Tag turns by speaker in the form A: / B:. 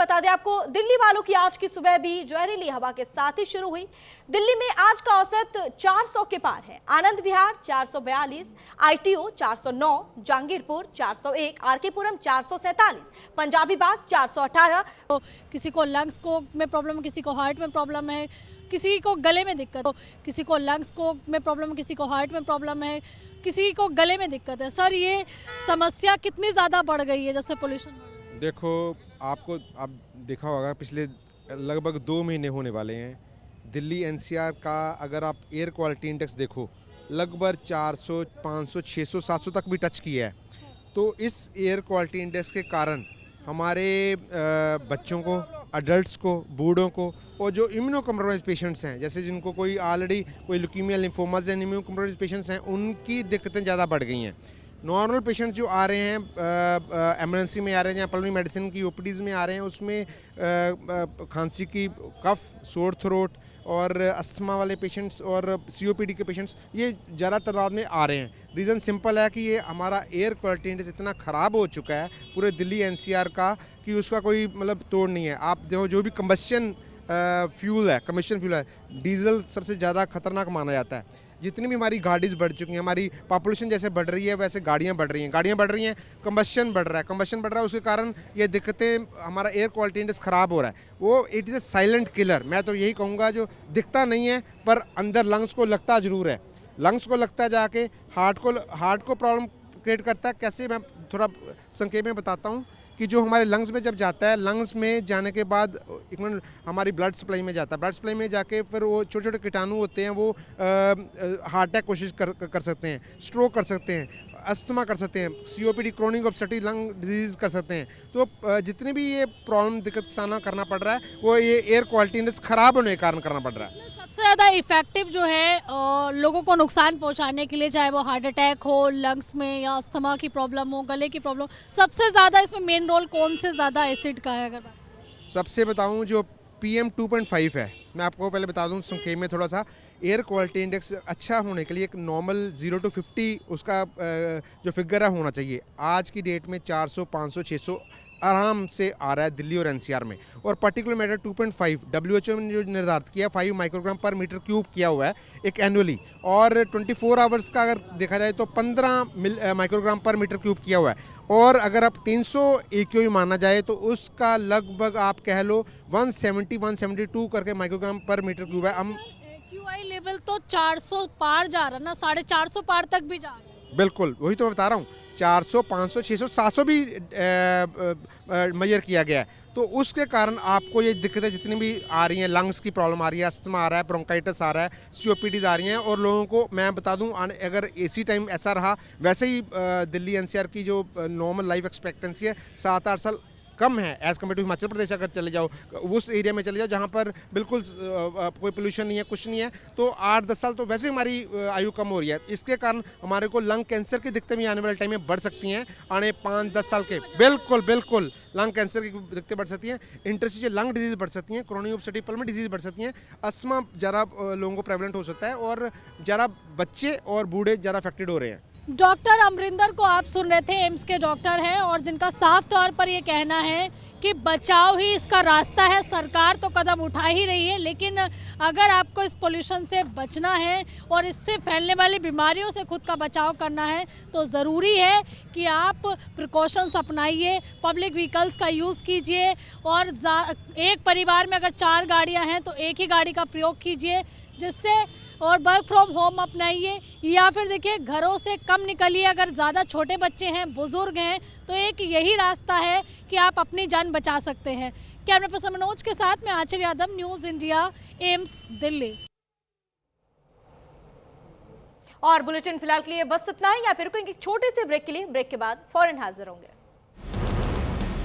A: बता दें आपको, दिल्ली वालों की आज की सुबह भी जहरीली हवा के साथ ही शुरू हुई। दिल्ली में आज का औसत 400 के पार है। आनंद विहार 442, आईटीओ 409, जहांगीरपुर 401, आरके पुरम 447, पंजाबी बाग 418।
B: तो किसी को लंग्स को में प्रॉब्लम है, किसी को हार्ट में प्रॉब्लम है, किसी को गले में दिक्कत, किसी को लंग्स को में प्रॉब्लम है, किसी को हार्ट में प्रॉब्लम है, किसी को गले में दिक्कत है। सर, ये समस्या कितनी ज़्यादा बढ़ गई है जब से पोल्यूशन बढ़ रहा है?
C: देखो, आपको आप देखा होगा पिछले लगभग 2 महीने होने वाले हैं। दिल्ली एनसीआर का अगर आप एयर क्वालिटी इंडेक्स देखो, लगभग 400, 500, 600, 700 तक भी टच किया है। तो इस एयर क्वालिटी इंडेक्स के कारण हमारे बच्चों को, अडल्ट्स को, बूढ़ों को और जो इम्यूनो कम्प्रोमाइज पेशेंट्स हैं, जैसे जिनको कोई ऑलरेडी कोई ल्यूकीमिया, लिम्फोमास या इम्यूनो कम्प्रोमाइज पेशेंट्स हैं, उनकी दिक्कतें ज़्यादा बढ़ गई हैं। नॉर्मल पेशेंट जो आ रहे हैं एमरजेंसी में आ रहे हैं या पल्मोनरी मेडिसिन की ओपीडीज़ में आ रहे हैं, उसमें खांसी की, कफ, सोर थ्रोट और अस्थमा वाले पेशेंट्स और सीओपीडी के पेशेंट्स ये ज़्यादा तादाद में आ रहे हैं। रीज़न सिंपल है कि ये हमारा एयर क्वालिटी इंडेक्स इतना ख़राब हो चुका है पूरे दिल्ली एनसीआर का कि उसका कोई मतलब तोड़ नहीं है। आप देखो, जो भी कंबस्शन फ्यूल है, कम्बशन फ्यूल है, डीजल सबसे ज़्यादा खतरनाक माना जाता है। जितनी भी हमारी गाड़ीज़ बढ़ चुकी हैं, हमारी पॉपुलेशन जैसे बढ़ रही है वैसे गाड़ियाँ बढ़ रही हैं, कंबस्शन बढ़ रहा है, उसके कारण ये दिक्कतें, हमारा एयर क्वालिटी इंडेक्स ख़राब हो रहा है। वो it is a silent killer. मैं तो यही कहूँगा, जो दिखता नहीं है पर अंदर लंग्स को लगता ज़रूर है। लंग्स को लगता है, जाके हार्ट को प्रॉब्लम क्रिएट करता है। कैसे, मैं थोड़ा संक्षेप में बताता हूँ कि जो हमारे लंग्स में जब जाता है, लंग्स में जाने के बाद एक मिनट हमारी ब्लड सप्लाई में जाता है। ब्लड सप्लाई में जाके फिर वो छोटे छोटे कीटाणु होते हैं, वो हार्ट अटैक कोशिश कर सकते हैं, स्ट्रोक कर सकते हैं, अस्थमा कर सकते हैं, COPD, chronic obstructive lung disease कर सकते हैं। तो जितने भी ये प्रॉब्लम, दिक्कत सामना करना पड़ रहा है, वो ये एयर क्वालिटी इंडेक्स ख़राब होने के कारण करना पड़ रहा है।
B: सबसे ज़्यादा इफेक्टिव जो है लोगों को नुकसान पहुंचाने के लिए, चाहे वो हार्ट अटैक हो, लंग्स में या अस्थमा की प्रॉब्लम हो, गले की प्रॉब्लम, सबसे ज़्यादा इसमें मेन रोल कौन से ज़्यादा एसिड का है? अगर
C: सबसे बताऊं, जो PM 2.5 है, मैं आपको पहले बता दूं संक्षेप में थोड़ा सा। एयर क्वालिटी इंडेक्स अच्छा होने के लिए एक नॉर्मल 0 to 50 उसका जो फिगर है होना चाहिए। आज की डेट में 400, 500, 600 आराम से आ रहा है दिल्ली और एनसीआर में। और पर्टिकुलर मैटर 2.5 WHO ने जो निर्धारित किया, 5 माइक्रोग्राम पर मीटर क्यूब किया हुआ है एक एनुअली, और 24 आवर्स का अगर देखा जाए तो 15 माइक्रोग्राम पर मीटर क्यूब किया हुआ है। और अगर आप 300 AQI माना जाए तो उसका लगभग आप कह लो 170, 172 करके माइक्रोग्राम पर मीटर क्यूब है। हम
B: AQI लेवल तो 400 पार जा रहा है ना, 450 पार तक भी जा रहा है।
C: बिल्कुल, वही तो मैं बता रहा हूँ। 400, 500, 600, 700 भी मेजर किया गया है। तो उसके कारण आपको ये दिक्कतें जितनी भी आ रही हैं, लंग्स की प्रॉब्लम आ रही है, अस्थमा आ रहा है, ब्रोंकाइटिस आ रहा है, सीओपीडीज आ रही हैं। और लोगों को मैं बता दूं, अगर इसी टाइम ऐसा रहा, वैसे ही दिल्ली एनसीआर की जो नॉर्मल लाइफ एक्सपेक्टेंसी है 7-8 साल कम है as compare to Himachal Pradesh. अगर चले जाओ उस एरिया में चले जाओ जहाँ पर बिल्कुल कोई पोल्यूशन नहीं है, कुछ नहीं है, तो 8-10 साल तो वैसे हमारी आयु कम हो रही है। इसके कारण हमारे को लंग कैंसर की दिक्कतें भी आने वाले टाइम में बढ़ सकती हैं, आने 5-10 साल के। बिल्कुल लंग कैंसर की दिक्कतें बढ़ सकती हैं, इंटरस्टिशियल लंग डिजीज़ बढ़ सकती हैं, क्रोनिक ऑब्स्ट्रक्टिव पल्मोनरी डिजीज़ बढ़ सकती हैं, अस्थमा ज़्यादा लोगों को प्रेवलेंट हो सकता है, और ज़्यादा बच्चे और बूढ़े ज़्यादा अफेक्टेड हो रहे हैं।
B: डॉक्टर अमरिंदर को आप सुन रहे थे, एम्स के डॉक्टर हैं, और जिनका साफ तौर पर ये कहना है कि बचाव ही इसका रास्ता है। सरकार तो कदम उठा ही रही है, लेकिन अगर आपको इस पोल्यूशन से बचना है और इससे फैलने वाली बीमारियों से खुद का बचाव करना है, तो ज़रूरी है कि आप प्रिकॉशंस अपनाइए, पब्लिक व्हीकल्स का यूज़ कीजिए, और एक परिवार में अगर 4 गाड़ियां हैं तो एक ही गाड़ी का प्रयोग कीजिए, जिससे, और वर्क फ्रॉम होम अपनाइए, या फिर देखिए घरों से कम निकलिए। अगर ज़्यादा छोटे बच्चे हैं, बुजुर्ग हैं, तो एक यही रास्ता है कि आप अपनी जान बचा सकते हैं। कैमरा पर्सन मनोज के साथ में Aanchal Yadav, news India, AIIMS Delhi.
A: और बुलेटिन फिलहाल के लिए बस इतना ही। या फिर कोई एक छोटे से ब्रेक के लिए, ब्रेक के बाद फौरन हाजिर होंगे।